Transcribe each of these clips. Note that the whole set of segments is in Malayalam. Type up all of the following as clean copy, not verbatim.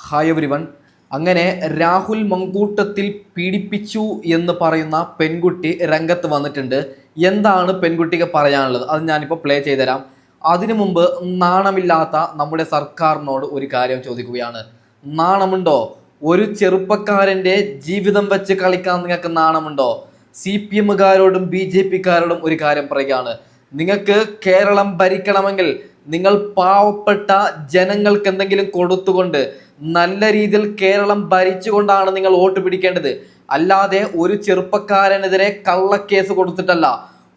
Hi everyone. അങ്ങനെ രാഹുൽ മങ്കൂട്ടത്തിൽ പീഡിപ്പിച്ചു എന്ന് പറയുന്ന പെൺകുട്ടി രംഗത്ത് വന്നിട്ടുണ്ട്. എന്താണ് പെൺകുട്ടിക്ക് പറയാനുള്ളത് അത് ഞാനിപ്പോൾ പ്ലേ ചെയ്തുതരാം. അതിനു മുമ്പ് നാണമില്ലാത്ത നമ്മുടെ സർക്കാരിനോട് ഒരു കാര്യം ചോദിക്കുകയാണ്. നാണമുണ്ടോ? ഒരു ചെറുപ്പക്കാരൻ്റെ ജീവിതം വെച്ച് കളിക്കാൻ നിങ്ങൾക്ക് നാണമുണ്ടോ? CPM-കാരോടും BJP-കാരോടും ഒരു കാര്യം പറയുകയാണ്. നിങ്ങൾക്ക് കേരളം ഭരിക്കണമെങ്കിൽ നിങ്ങൾ പാവപ്പെട്ട ജനങ്ങൾക്ക് എന്തെങ്കിലും കൊടുത്തുകൊണ്ട് നല്ല രീതിയിൽ കേരളം ഭരിച്ചുകൊണ്ടാണ് നിങ്ങൾ വോട്ട് പിടിക്കേണ്ടത്. അല്ലാതെ ഒരു ചെറുപ്പക്കാരനെതിരെ കള്ളക്കേസ് കൊടുത്തിട്ടല്ല.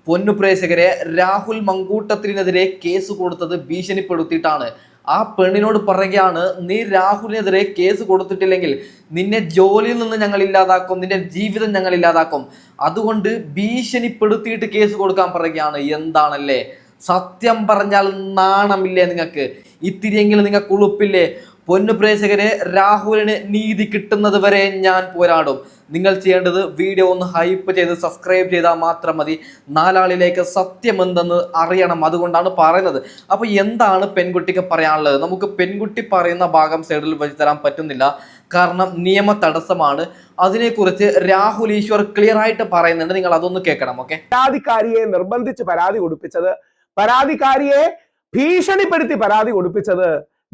പൊന്നു പ്രേക്ഷകരെ, രാഹുൽ മങ്കൂട്ടത്തിനെതിരെ കേസ് കൊടുത്തത് ഭീഷണിപ്പെടുത്തിയിട്ടാണ്. ആ പെണ്ണിനോട് പറയുകയാണ്, നീ രാഹുലിനെതിരെ കേസ് കൊടുത്തിട്ടില്ലെങ്കിൽ നിന്നെ ജോലിയിൽ നിന്ന് ഞങ്ങൾ ഇല്ലാതാക്കും, നിന്റെ ജീവിതം ഞങ്ങൾ ഇല്ലാതാക്കും. അതുകൊണ്ട് ഭീഷണിപ്പെടുത്തിയിട്ട് കേസ് കൊടുക്കാൻ പറയുകയാണ്. എന്താണല്ലേ, സത്യം പറഞ്ഞാൽ നാണമില്ലേ നിങ്ങൾക്ക്? ഇത്തിരിയെങ്കിലും നിങ്ങൾക്ക് ഉളുപ്പില്ലേ? പൊന്നു പ്രേക്ഷകരെ, രാഹുലിന് നീതി കിട്ടുന്നത് വരെ ഞാൻ പോരാടും. നിങ്ങൾ ചെയ്യേണ്ടത് വീഡിയോ ഒന്ന് ഹൈപ്പ് ചെയ്ത് സബ്സ്ക്രൈബ് ചെയ്താൽ മാത്രം മതി. നാലാളിലേക്ക് സത്യം എന്തെന്ന് അറിയണം, അതുകൊണ്ടാണ് പറയുന്നത്. അപ്പോൾ എന്താണ് പെൺകുട്ടിക്ക് പറയാനുള്ളത്? നമുക്ക് പെൺകുട്ടി പറയുന്ന ഭാഗം സൈഡിൽ വെച്ച് തരാൻ പറ്റുന്നില്ല, കാരണം നിയമ തടസ്സമാണ്. അതിനെക്കുറിച്ച് രാഹുൽ ഈശ്വർ ക്ലിയർ ആയിട്ട് പറയുന്നുണ്ട്, നിങ്ങൾ അതൊന്ന് കേൾക്കണം. ഓക്കെ. പരാതിക്കാരിയെ നിർബന്ധിച്ച് പരാതി കൊടുപ്പിച്ചത്, പരാതിക്കാരിയെ ഭീഷണിപ്പെടുത്തി പരാതി കൊടുപ്പിച്ചത്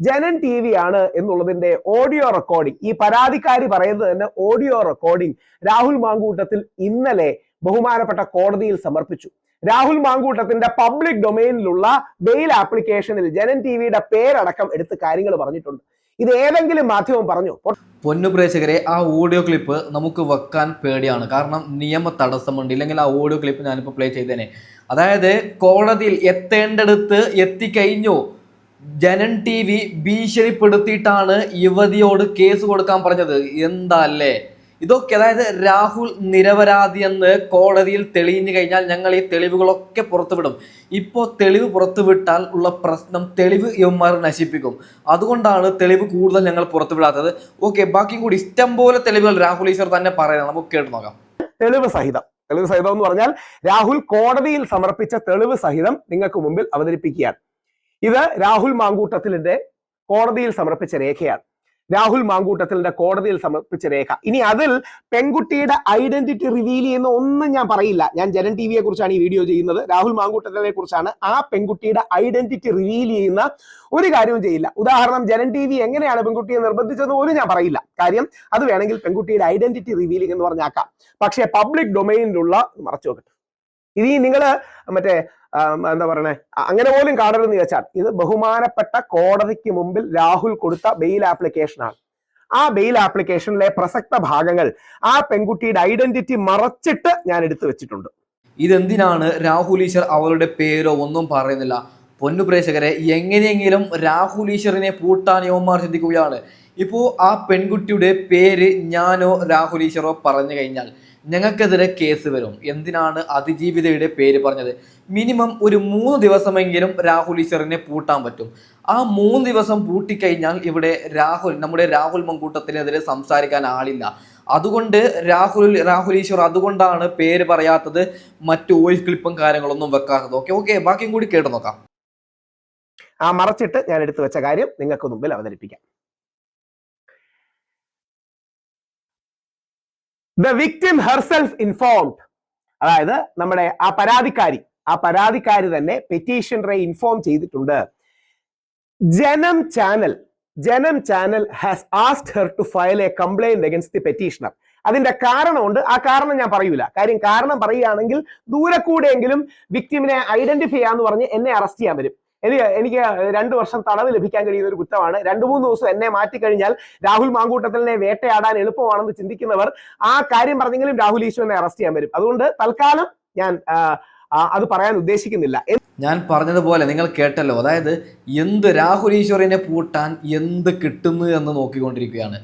ജനൻ TV ആണ് എന്നുള്ളതിന്റെ ഓഡിയോ റെക്കോർഡിംഗ്, ഈ പരാതിക്കാരി പറയുന്നത് തന്നെ ഓഡിയോ റെക്കോർഡിംഗ് രാഹുൽ മാങ്കൂട്ടത്തിൽ ഇന്നലെ ബഹുമാനപ്പെട്ട കോടതിയിൽ സമർപ്പിച്ചു. രാഹുൽ മാങ്കൂട്ടത്തിന്റെ പബ്ലിക് ഡൊമൈനിലുള്ള ബെയിൽ ആപ്ലിക്കേഷനിൽ ജനൻ TVയുടെ പേരടക്കം എടുത്ത് കാര്യങ്ങൾ പറഞ്ഞിട്ടുണ്ട്. ഇത് ഏതെങ്കിലും മാധ്യമം പറഞ്ഞു? പൊന്നു പ്രേക്ഷകരെ, ആ ഓഡിയോ ക്ലിപ്പ് നമുക്ക് വെക്കാൻ പേടിയാണ്, കാരണം നിയമ തടസ്സമുണ്ട്. ഇല്ലെങ്കിൽ ആ ഓഡിയോ ക്ലിപ്പ് ഞാനിപ്പോൾ പ്ലേ ചെയ്തേനെ. അതായത് കോടതിയിൽ എത്തേണ്ടടുത്ത് എത്തിക്കഴിഞ്ഞു. ജനൻ TV ഭീഷണിപ്പെടുത്തിയിട്ടാണ് യുവതിയോട് കേസ് കൊടുക്കാൻ പറഞ്ഞത്. എന്താ അല്ലേ ഇതൊക്കെ? അതായത് രാഹുൽ നിരപരാധി എന്ന് കോടതിയിൽ തെളിഞ്ഞു കഴിഞ്ഞാൽ ഞങ്ങൾ ഈ തെളിവുകളൊക്കെ പുറത്തുവിടും. ഇപ്പോൾ തെളിവ് പുറത്തുവിട്ടാൽ ഉള്ള പ്രശ്നം, തെളിവ് ഇവന്മാർ നശിപ്പിക്കും. അതുകൊണ്ടാണ് തെളിവ് കൂടുതൽ ഞങ്ങൾ പുറത്തുവിടാത്തത്. ഓക്കെ, ബാക്കിയും കൂടി ഇഷ്ടം പോലെ തെളിവുകൾ രാഹുൽ ഈശ്വർ തന്നെ പറയുന്നത്, നമുക്ക് കേട്ട് നോക്കാം. തെളിവ് സഹിതം എന്ന് പറഞ്ഞാൽ രാഹുൽ കോടതിയിൽ സമർപ്പിച്ച തെളിവ് സഹിതം നിങ്ങൾക്ക് മുമ്പിൽ അവതരിപ്പിക്കുകയാണ്. ഇത് രാഹുൽ മാങ്കൂട്ടത്തിന്റെ കോടതിയിൽ സമർപ്പിച്ച രേഖയാണ്. രാഹുൽ മാങ്കൂട്ടത്തിന്റെ കോടതിയിൽ സമർപ്പിച്ച രേഖ. ഇനി അതിൽ പെൺകുട്ടിയുടെ ഐഡന്റിറ്റി റിവീൽ ചെയ്യുന്ന ഒന്നും ഞാൻ പറയില്ല. ഞാൻ ജനൻ TVയെ കുറിച്ചാണ് ഈ വീഡിയോ ചെയ്യുന്നത്. രാഹുൽ മാങ്കൂട്ടത്തിനെ കുറിച്ചാണ്. ആ പെൺകുട്ടിയുടെ ഐഡന്റിറ്റി റിവീൽ ചെയ്യുന്ന ഒരു കാര്യവും ചെയ്യില്ല. ഉദാഹരണം, ജനൻ TV എങ്ങനെയാണ് പെൺകുട്ടിയെ നിർബന്ധിച്ചത് പോലും ഞാൻ പറയില്ല. കാര്യം അത് വേണമെങ്കിൽ പെൺകുട്ടിയുടെ ഐഡന്റിറ്റി റിവീലിംഗ് എന്ന് പറഞ്ഞാക്കാം. പക്ഷേ പബ്ലിക് ഡൊമൈനിലുള്ള മറച്ചു വെക്കട്ടെ. ഇനി നിങ്ങള് മറ്റേ എന്താ പറയണേ, അങ്ങനെ പോലും കാണരുതെന്ന് വെച്ചാൽ ഇത് ബഹുമാനപ്പെട്ട കോടതിക്ക് മുമ്പിൽ രാഹുൽ കൊടുത്ത ബെയിൽ ആപ്ലിക്കേഷനാണ്. ആ ബെയിൽ ആപ്ലിക്കേഷനിലെ പ്രസക്ത ഭാഗങ്ങൾ ആ പെൺകുട്ടിയുടെ ഐഡന്റിറ്റി മറച്ചിട്ട് ഞാൻ എടുത്തു വെച്ചിട്ടുണ്ട്. ഇതെന്തിനാണ് രാഹുൽ ഈശ്വർ അവരുടെ പേരോ ഒന്നും പറയുന്നില്ല? പൊന്നു പ്രേക്ഷകരെ, എങ്ങനെയെങ്കിലും രാഹുൽ ഈശ്വറിനെ പൂട്ടാൻ യുവന്മാർ ചിന്തിക്കുകയാണ്. ഇപ്പോൾ ആ പെൺകുട്ടിയുടെ പേര് ഞാനോ രാഹുൽ ഈശ്വറോ പറഞ്ഞു കഴിഞ്ഞാൽ ഞങ്ങൾക്കെതിരെ കേസ് വരും. എന്തിനാണ് അതിജീവിതയുടെ പേര് പറഞ്ഞത്? മിനിമം ഒരു 3 ദിവസമെങ്കിലും രാഹുൽ ഈശ്വറിനെ പൂട്ടാൻ പറ്റും. ആ 3 ദിവസം പൂട്ടിക്കഴിഞ്ഞാൽ ഇവിടെ നമ്മുടെ രാഹുൽ മങ്കൂട്ടത്തിനെതിരെ സംസാരിക്കാൻ ആളില്ല. അതുകൊണ്ട് രാഹുൽ ഈശ്വർ അതുകൊണ്ടാണ് പേര് പറയാത്തത്, മറ്റു വോയിസ് ക്ലിപ്പും കാര്യങ്ങളൊന്നും വെക്കാത്തത്. ഓക്കെ, ബാക്കിയും കൂടി കേട്ട് നോക്കാം. ആ മറച്ചിട്ട് ഞാൻ എടുത്തു വെച്ച കാര്യം നിങ്ങൾക്ക് മുമ്പിൽ അവതരിപ്പിക്കാം. The victim herself informed, അതായത് നമ്മുടെ ആ പരാതിക്കാരി തന്നെ പെറ്റീഷണറെ ഇൻഫോം ചെയ്തിട്ടുണ്ട്. Janam channel has asked her to file a complaint against the petitioner. അതിന്റെ കാരണമുണ്ട്. ആ കാരണം ഞാൻ പറയൂല. കാരണം പറയുകയാണെങ്കിൽ ദൂരെ കൂടെയെങ്കിലും വിക്ടിമിനെ ഐഡന്റിഫൈ ചെയ്യാന്ന് പറഞ്ഞ് എന്നെ അറസ്റ്റ് ചെയ്യാൻ വരും. എനിക്ക് 2 വർഷം തടവ് ലഭിക്കാൻ കഴിയുന്ന ഒരു കുറ്റമാണ്. 2-3 ദിവസം എന്നെ മാറ്റിക്കഴിഞ്ഞാൽ രാഹുൽ മാങ്കൂട്ടത്തിനെ വേട്ടയാടാൻ എളുപ്പമാണെന്ന് ചിന്തിക്കുന്നവർ ആ കാര്യം പറഞ്ഞെങ്കിലും രാഹുൽ ഈശ്വരനെ അറസ്റ്റ് ചെയ്യാൻ വരും. അതുകൊണ്ട് തൽക്കാലം ഞാൻ അത് പറയാൻ ഉദ്ദേശിക്കുന്നില്ല. ഞാൻ പറഞ്ഞതുപോലെ നിങ്ങൾ കേട്ടല്ലോ. അതായത് രാഹുൽ ഈശ്വറിനെ പൂട്ടാൻ എന്ത് കിട്ടുന്നു എന്ന് നോക്കിക്കൊണ്ടിരിക്കുകയാണ്.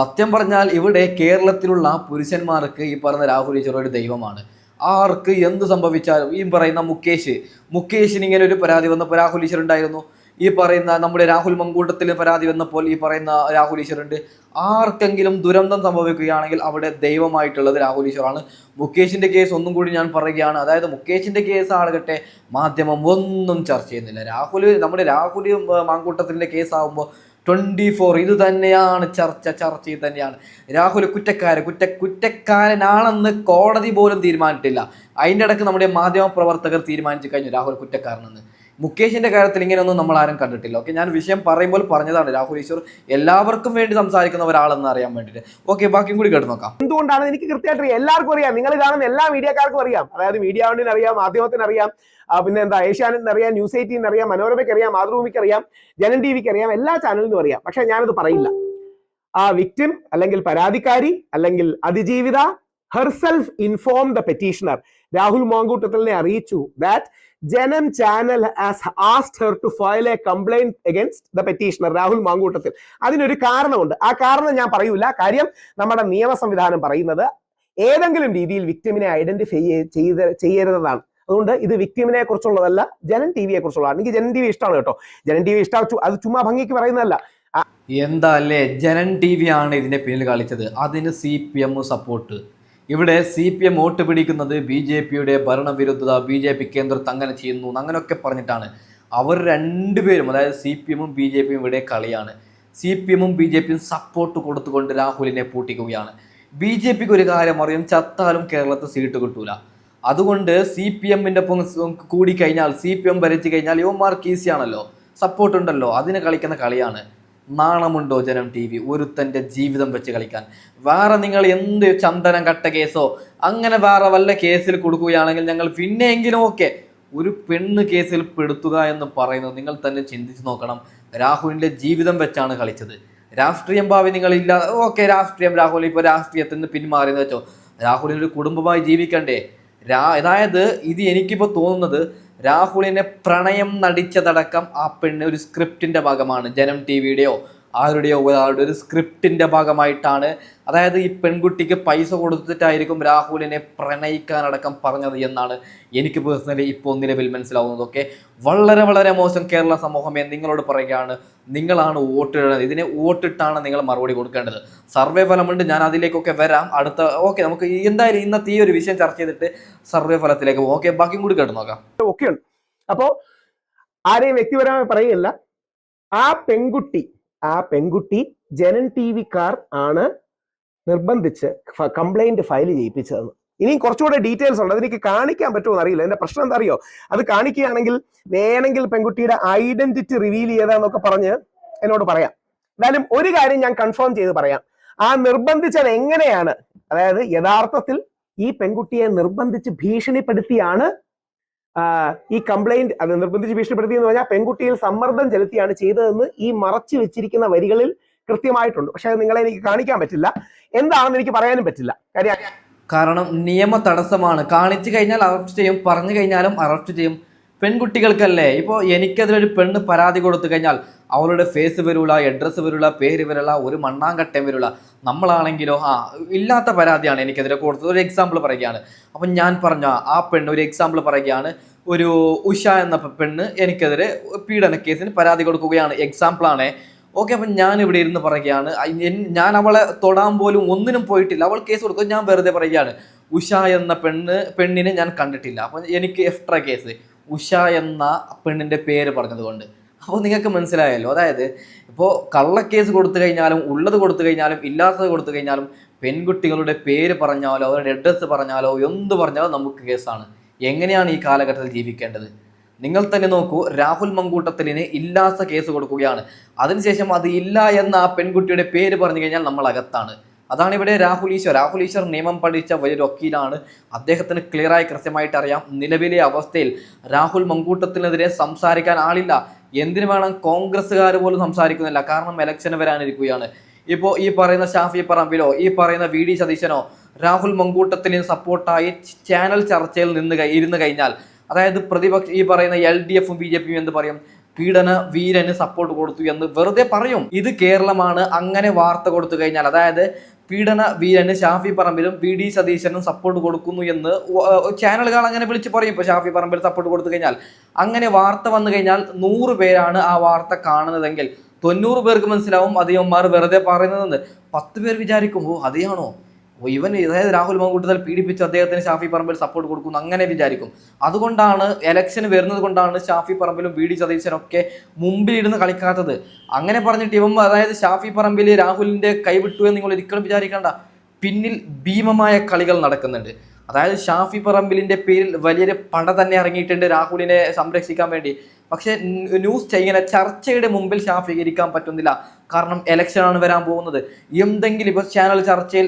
സത്യം പറഞ്ഞാൽ ഇവിടെ കേരളത്തിലുള്ള പുരുഷന്മാർക്ക് ഈ പറഞ്ഞ രാഹുൽ ഈശ്വർ ഒരു ദൈവമാണ്. ആർക്ക് എന്ത് സംഭവിച്ചാലും, ഈ പറയുന്ന മുകേഷിന് ഇങ്ങനെ ഒരു പരാതി വന്നപ്പോൾ രാഹുൽ ഈശ്വർ ഉണ്ടായിരുന്നു. ഈ പറയുന്ന നമ്മുടെ രാഹുൽ മങ്കൂട്ടത്തിന് പരാതി വന്നപ്പോൾ ഈ പറയുന്ന രാഹുൽ ഈശ്വറുണ്ട്. ആർക്കെങ്കിലും ദുരന്തം സംഭവിക്കുകയാണെങ്കിൽ അവിടെ ദൈവമായിട്ടുള്ളത് രാഹുൽ ഈശ്വറാണ്. മുകേഷിന്റെ കേസ് ഒന്നും കൂടി ഞാൻ പറയുകയാണ്. അതായത് മുകേഷിന്റെ കേസ് ആകട്ടെ മാധ്യമം ഒന്നും ചർച്ച ചെയ്യുന്നില്ല. നമ്മുടെ രാഹുൽ മാങ്കൂട്ടത്തിന്റെ കേസ് ആകുമ്പോൾ 24 ഇത് തന്നെയാണ് ചർച്ച ഇത് തന്നെയാണ്. രാഹുൽ കുറ്റക്കാരനാണെന്ന് കോടതി പോലും തീരുമാനിച്ചിട്ടില്ല. അതിൻ്റെ ഇടയ്ക്ക് നമ്മുടെ മാധ്യമ പ്രവർത്തകർ തീരുമാനിച്ചു കഴിഞ്ഞു രാഹുൽ കുറ്റക്കാരനെന്ന്. മുകേഷിന്റെ കാര്യത്തിൽ ഇങ്ങനെയൊന്നും നമ്മൾ ആരും കണ്ടിട്ടില്ല. ഓക്കെ, ഞാൻ വിഷയം പറയുമ്പോൾ പറഞ്ഞതാണ് രാഹുൽ ഈശ്വർ എല്ലാവർക്കും വേണ്ടി സംസാരിക്കുന്ന ഒരാളെന്ന് അറിയാൻ വേണ്ടിയിട്ട്. ഓക്കെ, ബാക്കിയും കൂടി കേട്ട് നോക്കാം. എന്തുകൊണ്ടാണ് എനിക്ക് കൃത്യമായിട്ട് എല്ലാവർക്കും അറിയാം, നിങ്ങൾ കാണുന്ന എല്ലാ മീഡിയക്കാർക്കും അറിയാം. അതായത് മീഡിയ വണ്ണിന് അറിയാം, മാധ്യമത്തിന് അറിയാം, പിന്നെ എന്താ ഏഷ്യാനെറ്റിന് അറിയാം, ന്യൂസ് 18 അറിയാം, മനോരമയ്ക്ക് അറിയാം, മാതൃഭൂമിക്ക് അറിയാം, ജനൻ ടിവിക്ക് അറിയാം, എല്ലാ ചാനലിനും അറിയാം. പക്ഷെ ഞാനത് പറയില്ല. ആ വിക്ടിം അല്ലെങ്കിൽ പരാതിക്കാരി അല്ലെങ്കിൽ അതിജീവിത herself inform the petitioner Rahul മാങ്കൂട്ടത്തിലിനെ അറിയിച്ചു that Janam channel has asked her to file a complaint against the petitioner Rahul Mamkootathil. അതിനൊരു കാരണമുണ്ട്. ആ കാരണം ഞാൻ പറയൂല. കാര്യം നമ്മുടെ നിയമ സംവിധാനം പറയുന്നത് ഏതെങ്കിലും രീതിയിൽ വിക്ടിമിനെ ഐഡന്റിഫൈ ചെയ്യരുതെന്നാണ്. അതുകൊണ്ട് ഇത് വിക്ടിമിനെ കുറിച്ചുള്ളതല്ല, ജനൻ ടിവിയെ കുറിച്ചുള്ളതാണ്. എനിക്ക് ജനൻ ടി വി ഇഷ്ടമാണ് കേട്ടോ. ജനൻ ടി വി ഇഷ്ടം, അത് ചുമ്മാ ഭംഗിക്ക് പറയുന്നതല്ല. എന്താ അല്ലേ, ജനൻ ടി വി ആണ് ഇതിന്റെ പിന്നിൽ കളിച്ചത്. അതിന് CPM സപ്പോർട്ട്. ഇവിടെ CPM വോട്ട് പിടിക്കുന്നത് BJPയുടെ ഭരണവിരുദ്ധത, BJP കേന്ദ്രത്ത് അങ്ങനെ ചെയ്യുന്നു അങ്ങനെയൊക്കെ പറഞ്ഞിട്ടാണ്. അവർ രണ്ടുപേരും, അതായത് CPM-ഉം BJP-യും ഇവിടെ കളിയാണ്. CPM-ഉം BJP-യും സപ്പോർട്ട് കൊടുത്തുകൊണ്ട് രാഹുലിനെ പൂട്ടിക്കുകയാണ്. BJPക്ക് ഒരു കാര്യം അറിയാം, ചത്താലും കേരളത്തിൽ സീറ്റ് കിട്ടൂല. അതുകൊണ്ട് CPM-ന്റെ ഒപ്പം കൂടി കഴിഞ്ഞാൽ, CPM ഭരിച്ചു കഴിഞ്ഞാൽ യുവമാർക്ക് ഈസിയാണല്ലോ, സപ്പോർട്ട് ഉണ്ടല്ലോ, അതിന് കളിക്കുന്ന കളിയാണ്. നാണമുണ്ടോ ജനം ടി വി ഒരുത്തൻ്റെ ജീവിതം വെച്ച് കളിക്കാൻ? വേറെ നിങ്ങൾ എന്ത് ചന്ദനം കട്ട കേസോ അങ്ങനെ വേറെ വല്ല കേസിൽ കൊടുക്കുകയാണെങ്കിൽ ഞങ്ങൾ പിന്നെയെങ്കിലും ഓക്കെ. ഒരു പെണ്ണ് കേസിൽ പെടുത്തുക എന്ന് പറയുന്നത് നിങ്ങൾ തന്നെ ചിന്തിച്ച് നോക്കണം. രാഹുലിൻ്റെ ജീവിതം വെച്ചാണ് കളിച്ചത്. രാഷ്ട്രീയം ഭാവി നിങ്ങളില്ല, ഓക്കെ, രാഹുൽ ഇപ്പോൾ രാഷ്ട്രീയത്തിൽ നിന്ന് പിന്മാറിയെന്ന് വെച്ചോ, രാഹുലിനൊരു കുടുംബമായി ജീവിക്കണ്ടേ? അതായത് ഇത് എനിക്കിപ്പോൾ തോന്നുന്നത് രാഹുലിനെ പ്രണയം നടിച്ചതടക്കം ആ പെണ്ണ് ഒരു സ്ക്രിപ്റ്റിൻ്റെ ഭാഗമാണ്. ജനം ടി വിയുടെയോ ആരുടെയോ ഒരാളുടെ ഒരു സ്ക്രിപ്റ്റിൻ്റെ ഭാഗമായിട്ടാണ്. അതായത് ഈ പെൺകുട്ടിക്ക് പൈസ കൊടുത്തിട്ടായിരിക്കും രാഹുലിനെ പ്രണയിക്കാനടക്കം പറഞ്ഞത് എന്നാണ് എനിക്ക് പേഴ്സണലി ഇപ്പോൾ നിലവിൽ മനസ്സിലാവുന്നതൊക്കെ. വളരെ വളരെ മോശം. കേരള സമൂഹമേ, നിങ്ങളോട് പറയുകയാണ്, നിങ്ങളാണ് വോട്ടിടുന്നത്. ഇതിനെ വോട്ടിട്ടാണ് നിങ്ങൾ മറുപടി കൊടുക്കേണ്ടത്. സർവേ ഫലമുണ്ട്, ഞാൻ അതിലേക്കൊക്കെ വരാം അടുത്ത. ഓക്കെ, നമുക്ക് എന്തായാലും ഇന്നത്തെ ഈ ഒരു വിഷയം ചർച്ച ചെയ്തിട്ട് സർവേ ഫലത്തിലേക്ക് പോകും. ഓക്കെ, ബാക്കിയും കൂടി കേട്ട് നോക്കാം. ഓക്കെ, അപ്പോ ആരെയും വ്യക്തിപരമായി പറയുകയല്ല. ആ പെൺകുട്ടി ജനൻ ടി വിക്കാർ ആണ് നിർബന്ധിച്ച് കംപ്ലൈന്റ് ഫയൽ ചെയ്യിപ്പിച്ചതെന്ന്. ഇനിയും കുറച്ചുകൂടെ ഡീറ്റെയിൽസ് ഉണ്ട്, അതെനിക്ക് കാണിക്കാൻ പറ്റുമോ അറിയില്ല. എന്റെ പ്രശ്നം എന്താ അറിയോ, അത് കാണിക്കുകയാണെങ്കിൽ വേണമെങ്കിൽ പെൺകുട്ടിയുടെ ഐഡന്റിറ്റി റിവീൽ ചെയ്താന്നൊക്കെ പറഞ്ഞ് എന്നോട് പറയാം. എന്തായാലും ഒരു കാര്യം ഞാൻ കൺഫേം ചെയ്ത് പറയാം, ആ നിർബന്ധിച്ചത് എങ്ങനെയാണ്, അതായത് യഥാർത്ഥത്തിൽ ഈ പെൺകുട്ടിയെ നിർബന്ധിച്ച് ഭീഷണിപ്പെടുത്തിയാണ് ഈ കംപ്ലൈന്റ്, അത് നിർബന്ധിച്ച് ഭീഷണിപ്പെടുത്തി എന്ന് പറഞ്ഞാൽ പെൺകുട്ടിയിൽ സമ്മർദ്ദം ചെലുത്തിയാണ് ചെയ്തതെന്ന് ഈ മറച്ചു വെച്ചിരിക്കുന്ന വരികളിൽ കൃത്യമായിട്ടുണ്ട്. പക്ഷെ അത് നിങ്ങളെ എനിക്ക് കാണിക്കാൻ പറ്റില്ല, എന്താണെന്ന് എനിക്ക് പറയാനും പറ്റില്ല. കാരണം നിയമ തടസ്സമാണ്. കാണിച്ചു കഴിഞ്ഞാൽ അറസ്റ്റ് ചെയ്യും, പറഞ്ഞു കഴിഞ്ഞാലും അറസ്റ്റ് ചെയ്യും. പെൺകുട്ടികൾക്കല്ലേ. ഇപ്പോൾ എനിക്കതിലൊരു പെണ്ണ് പരാതി കൊടുത്തു കഴിഞ്ഞാൽ അവളുടെ ഫേസ് വരില്ല, അഡ്രസ്സ് വരില്ല, പേര് വരില്ല, ഒരു മണ്ണാങ്കട്ടയും വരില്ല. നമ്മളാണെങ്കിലോ ഇല്ലാത്ത പരാതിയാണ് എനിക്കെതിരെ കൊടുത്തത്. ഒരു എക്സാമ്പിൾ പറയുകയാണ്. അപ്പം ഞാൻ പറഞ്ഞ ആ പെണ്ണ്, ഒരു എക്സാമ്പിൾ പറയുകയാണ്, ഒരു ഉഷ എന്ന പെണ്ണ് എനിക്കെതിരെ പീഡന കേസിന് പരാതി കൊടുക്കുകയാണ്. എക്സാമ്പിളാണേ. ഓക്കെ, അപ്പം ഞാൻ ഇവിടെ ഇരുന്ന് പറയുകയാണ്, ഞാൻ അവളെ തൊടാൻ പോലും ഒന്നിനും പോയിട്ടില്ല, അവൾ കേസ് കൊടുക്കും. ഞാൻ വെറുതെ പറയുകയാണ്, ഉഷ എന്ന പെണ്ണിനെ ഞാൻ കണ്ടിട്ടില്ല, അപ്പം എനിക്ക് എക്സ്ട്രാ കേസ് ഉഷ എന്ന പെണ്ണിൻ്റെ പേര് പറഞ്ഞതുകൊണ്ട്. അപ്പോൾ നിങ്ങൾക്ക് മനസ്സിലായല്ലോ. അതായത് ഇപ്പോൾ കള്ളക്കേസ് കൊടുത്തു കഴിഞ്ഞാലും, ഉള്ളത് കൊടുത്തു കഴിഞ്ഞാലും, ഇല്ലാത്തത് കൊടുത്തു കഴിഞ്ഞാലും, പെൺകുട്ടികളുടെ പേര് പറഞ്ഞാലോ അവരുടെ അഡ്രസ്സ് പറഞ്ഞാലോ എന്ത് പറഞ്ഞാലോ നമുക്ക് കേസാണ്. എങ്ങനെയാണ് ഈ കാലഘട്ടത്തിൽ ജീവിക്കേണ്ടത്? നിങ്ങൾ തന്നെ നോക്കൂ, രാഹുൽ മങ്കൂട്ടത്തിലിന് ഇല്ലാത്ത കേസ് കൊടുക്കുകയാണ്. അതിനുശേഷം അത് ഇല്ല എന്ന ആ പെൺകുട്ടിയുടെ പേര് പറഞ്ഞു കഴിഞ്ഞാൽ നമ്മൾ അകത്താണ്. അതാണ് ഇവിടെ രാഹുൽ ഈശ്വർ നിയമം പഠിച്ച വലിയൊരു വക്കീലാണ്. അദ്ദേഹത്തിന് ക്ലിയറായി കൃത്യമായിട്ട് അറിയാം നിലവിലെ അവസ്ഥയിൽ രാഹുൽ മങ്കൂട്ടത്തിനെതിരെ സംസാരിക്കാൻ ആളില്ല. എന്തിനു വേണം, കോൺഗ്രസ്സുകാർ പോലും സംസാരിക്കുന്നില്ല. കാരണം ഇലക്ഷന് വരാനിരിക്കുകയാണ്. ഇപ്പോൾ ഈ പറയുന്ന ഷാഫി പറമ്പിലോ ഈ പറയുന്ന VD സതീശനോ രാഹുൽ മങ്കൂട്ടത്തിന് സപ്പോർട്ടായി ചാനൽ ചർച്ചയിൽ ഇരുന്ന് കഴിഞ്ഞാൽ, അതായത് പ്രതിപക്ഷ ഈ പറയുന്ന LDF-ഉം BJP-യും എന്ത് പറയും, പീഡന വീരന് സപ്പോർട്ട് കൊടുത്തു എന്ന് വെറുതെ പറയും. ഇത് കേരളമാണ്. അങ്ങനെ വാർത്ത കൊടുത്തു കഴിഞ്ഞാൽ, അതായത് പീഡന വീരന് ഷാഫി പറമ്പിലും VD സതീശനും സപ്പോർട്ട് കൊടുക്കുന്നു എന്ന് ചാനലുകൾ അങ്ങനെ വിളിച്ച് പറയും. ഇപ്പോൾ ഷാഫി പറമ്പിൽ സപ്പോർട്ട് കൊടുത്തു കഴിഞ്ഞാൽ, അങ്ങനെ വാർത്ത വന്നു കഴിഞ്ഞാൽ 100 പേരാണ് ആ വാർത്ത കാണുന്നതെങ്കിൽ 90 പേർക്ക് മനസ്സിലാവും അത് ഇവന്മാർ വെറുതെ പറയുന്നതെന്ന്. 10 പേർ വിചാരിക്കും, ഓ അതെയാണോ, ഇവൻ അതായത് രാഹുൽ മാങ്കൂട്ടത്തിൽ പീഡിപ്പിച്ച് അദ്ദേഹത്തിന് ഷാഫി പറമ്പിൽ സപ്പോർട്ട് കൊടുക്കുന്നു അങ്ങനെ വിചാരിക്കും. അതുകൊണ്ടാണ് ഇലക്ഷന് വരുന്നത് കൊണ്ടാണ് ഷാഫി പറമ്പിലും വി ഡി സതീശനൊക്കെ മുമ്പിലിരുന്ന് കളിക്കാത്തത്. അങ്ങനെ പറഞ്ഞിട്ട് ഇവൻ അതായത് ഷാഫി പറമ്പിൽ രാഹുലിന്റെ കൈവിട്ടു എന്ന് നിങ്ങൾ ഒരിക്കലും വിചാരിക്കേണ്ട. പിന്നിൽ ഭീമമായ കളികൾ നടക്കുന്നുണ്ട്. അതായത് ഷാഫി പറമ്പിലിന്റെ പേരിൽ വലിയൊരു പട തന്നെ ഇറങ്ങിയിട്ടുണ്ട് രാഹുലിനെ സംരക്ഷിക്കാൻ വേണ്ടി. പക്ഷെ ന്യൂസ് ഇങ്ങനെ ചർച്ചയുടെ മുമ്പിൽ ഷാഫിക്ക് ഇരിക്കാൻ പറ്റുന്നില്ല. കാരണം ഇലക്ഷനാണ് വരാൻ പോകുന്നത്. എന്തെങ്കിലും ഇപ്പൊ ചാനൽ ചർച്ചയിൽ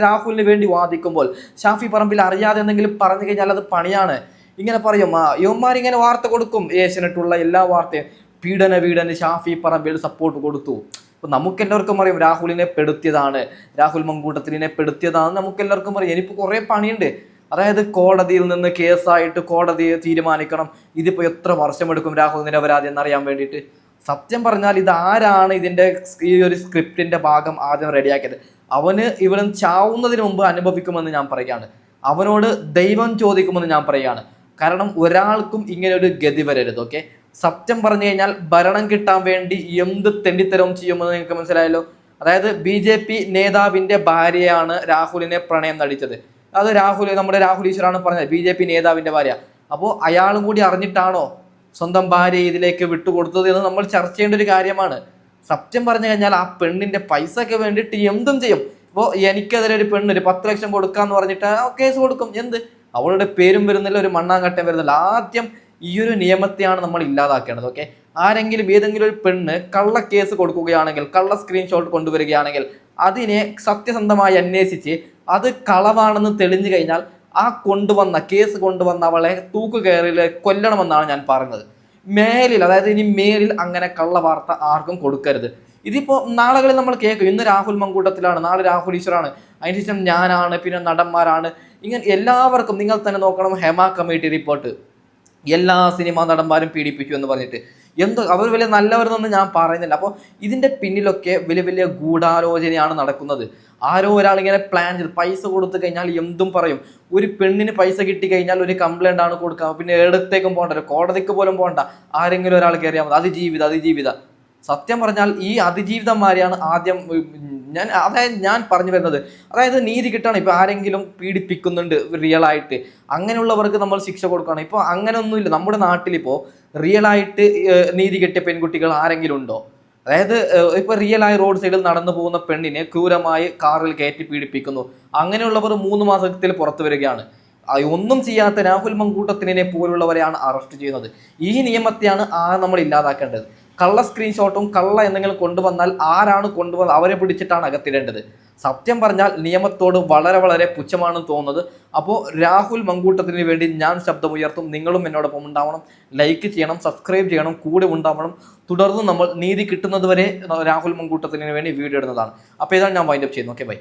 രാഹുലിന് വേണ്ടി വാദിക്കുമ്പോൾ ഷാഫി പറമ്പിൽ അറിയാതെ എന്തെങ്കിലും പറഞ്ഞു കഴിഞ്ഞാൽ അത് പണിയാണ്. ഇങ്ങനെ പറയും യുവന്മാരിങ്ങനെ വാർത്ത കൊടുക്കും. ഏഷ്യനെട്ടുള്ള എല്ലാ വാർത്തയും പീഡന ഷാഫി പറമ്പിൽ സപ്പോർട്ട് കൊടുത്തു. അപ്പൊ നമുക്കെല്ലാവർക്കും അറിയാം രാഹുലിനെ പെടുത്തിയതാണ്, രാഹുൽ മങ്കൂട്ടത്തിലിനെ പെടുത്തിയതാണ് നമുക്കെല്ലാവർക്കും അറിയാം. ഇനിയിപ്പോൾ കുറേ പണിയുണ്ട്. അതായത് കോടതിയിൽ നിന്ന് കേസായിട്ട് കോടതിയെ തീരുമാനിക്കണം. ഇതിപ്പോൾ എത്ര വർഷമെടുക്കും രാഹുൽ നിരപരാധി എന്നറിയാൻ വേണ്ടിയിട്ട്. സത്യം പറഞ്ഞാൽ ഇതാരാണ് ഇതിന്റെ ഈ ഒരു സ്ക്രിപ്റ്റിന്റെ ഭാഗം ആദ്യം റെഡിയാക്കിയത്? അവന് ഇവൻ ചാവുന്നതിന് മുമ്പ് അനുഭവിക്കുമെന്ന് ഞാൻ പറയുകയാണ്. അവനോട് ദൈവം ചോദിക്കുമെന്ന് ഞാൻ പറയുകയാണ്. കാരണം ഒരാൾക്കും ഇങ്ങനെ ഒരു ഗതി വരരുത്. ഓക്കെ, സത്യം പറഞ്ഞു കഴിഞ്ഞാൽ ഭരണം കിട്ടാൻ വേണ്ടി എന്ത് തെണ്ടിത്തരവും ചെയ്യുമെന്ന് നിങ്ങൾക്ക് മനസ്സിലായല്ലോ. അതായത് BJP നേതാവിന്റെ ഭാര്യയാണ് രാഹുലിനെ പ്രണയം നടിച്ചത്. അത് നമ്മുടെ രാഹുൽ ഈശ്വറാണ് പറഞ്ഞത്, BJP നേതാവിന്റെ ഭാര്യ. അപ്പോൾ അയാളും കൂടി അറിഞ്ഞിട്ടാണോ സ്വന്തം ഭാര്യ ഇതിലേക്ക് വിട്ടുകൊടുത്തത് എന്ന് നമ്മൾ ചർച്ച ചെയ്യേണ്ട ഒരു കാര്യമാണ്. സത്യം പറഞ്ഞു കഴിഞ്ഞാൽ ആ പെണ്ണിന്റെ പൈസക്ക് വേണ്ടിയിട്ട് എന്തും ചെയ്യും. ഇപ്പോൾ എനിക്കെതിരെ ഒരു പെണ്ണ് ഒരു 10 ലക്ഷം കൊടുക്കാന്ന് പറഞ്ഞിട്ട് കേസ് കൊടുക്കും. എന്ത്, അവളുടെ പേരും വരുന്നില്ല, ഒരു മണ്ണാങ്കട്ടയും വരുന്നില്ല. ആദ്യം ഈ ഒരു നിയമത്തെയാണ് നമ്മൾ ഇല്ലാതാക്കേണ്ടത്. ഓക്കെ, ആരെങ്കിലും ഏതെങ്കിലും ഒരു പെണ്ണ് കള്ള കേസ് കൊടുക്കുകയാണെങ്കിൽ, കള്ള സ്ക്രീൻഷോട്ട് കൊണ്ടുവരികയാണെങ്കിൽ അതിനെ സത്യസന്ധമായി അന്വേഷിച്ച് അത് കളവാണെന്ന് തെളിഞ്ഞു കഴിഞ്ഞാൽ ആ കേസ് കൊണ്ടുവന്ന അവളെ തൂക്കുകയറിൽ കൊല്ലണമെന്നാണ് ഞാൻ പറഞ്ഞത്. മേലിൽ, അതായത് ഇനി മേലിൽ അങ്ങനെ കള്ള വാർത്ത ആർക്കും കൊടുക്കരുത്. ഇതിപ്പോൾ നാളുകളിൽ നമ്മൾ കേൾക്കും, ഇന്ന് രാഹുൽ മങ്കൂട്ടത്തിലാണ്, നാളെ രാഹുൽ ഈശ്വറാണ്, അതിനുശേഷം ഞാനാണ്, പിന്നെ നടന്മാരാണ്. ഇങ്ങനെ എല്ലാവർക്കും നിങ്ങൾ തന്നെ നോക്കണം. ഹെമ കമ്മിറ്റി റിപ്പോർട്ട്, എല്ലാ സിനിമാ നടന്മാരും പീഡിപ്പിച്ചു എന്ന് പറഞ്ഞിട്ട് അവർ വലിയ നല്ലവരെന്നൊന്നും ഞാൻ പറയുന്നില്ല. അപ്പോൾ ഇതിൻ്റെ പിന്നിലൊക്കെ വലിയ ഗൂഢാലോചനയാണ് നടക്കുന്നത്. ആരോ ഒരാൾ ഇങ്ങനെ പ്ലാൻ ചെയ്ത് പൈസ കൊടുത്തു കഴിഞ്ഞാൽ എന്തും പറയും. ഒരു പെണ്ണിന് പൈസ കിട്ടി കഴിഞ്ഞാൽ ഒരു കംപ്ലൈൻ്റ് ആണ് കൊടുക്കുക. പിന്നെ എടുത്തേക്കും പോകണ്ട, കോടതിക്ക് പോലും പോകണ്ട, ആരെങ്കിലും ഒരാൾ കയറിയാൽ മതി. അതിജീവിത സത്യം പറഞ്ഞാൽ ഈ അതിജീവിതന്മാരെയാണ് ആദ്യം ഞാൻ പറഞ്ഞു വരുന്നത്. അതായത് നീതി കിട്ടണം. ഇപ്പൊ ആരെങ്കിലും പീഡിപ്പിക്കുന്നുണ്ട് റിയൽ ആയിട്ട്, അങ്ങനെയുള്ളവർക്ക് നമ്മൾ ശിക്ഷ കൊടുക്കണം. ഇപ്പോൾ അങ്ങനെയൊന്നുമില്ല നമ്മുടെ നാട്ടിലിപ്പോൾ റിയൽ ആയിട്ട് നീതി കിട്ടിയ പെൺകുട്ടികൾ ആരെങ്കിലും ഉണ്ടോ? അതായത് ഇപ്പൊ റിയൽ ആയി റോഡ് സൈഡിൽ നടന്നു പോകുന്ന പെണ്ണിനെ ക്രൂരമായി കാറിൽ കയറ്റി പീഡിപ്പിക്കുന്നു. അങ്ങനെയുള്ളവർ 3 മാസത്തിൽ പുറത്തു വരികയാണ്. ഒന്നും ചെയ്യാത്ത രാഹുൽ മങ്കൂട്ടത്തിനെ പോലുള്ളവരെയാണ് അറസ്റ്റ് ചെയ്യുന്നത്. ഈ നിയമത്തെയാണ് നമ്മൾ ഇല്ലാതാക്കേണ്ടത്. കള്ള സ്ക്രീൻഷോട്ടും കള്ള എന്തെങ്കിലും കൊണ്ടുവന്നാൽ ആരാണ് കൊണ്ടുവന്നത് അവരെ പിടിച്ചിട്ടാണ് അകത്തിടേണ്ടത്. സത്യം പറഞ്ഞാൽ നിയമത്തോട് വളരെ പുച്ഛമാണെന്ന് തോന്നുന്നത്. അപ്പോൾ രാഹുൽ മങ്കൂട്ടത്തിന് വേണ്ടി ഞാൻ ശബ്ദമുയർത്തും. നിങ്ങളും എന്നോടൊപ്പം ഉണ്ടാവണം, ലൈക്ക് ചെയ്യണം, സബ്സ്ക്രൈബ് ചെയ്യണം, കൂടെ ഉണ്ടാവണം. തുടർന്ന് നമ്മൾ നീതി കിട്ടുന്നത് വരെ രാഹുൽ മങ്കൂട്ടത്തിന് വേണ്ടി വീഡിയോ ഇടുന്നതാണ്. അപ്പോൾ ഇതാണ് ഞാൻ വൈൻഡപ്പ് ചെയ്യുന്നത്. Okay, by.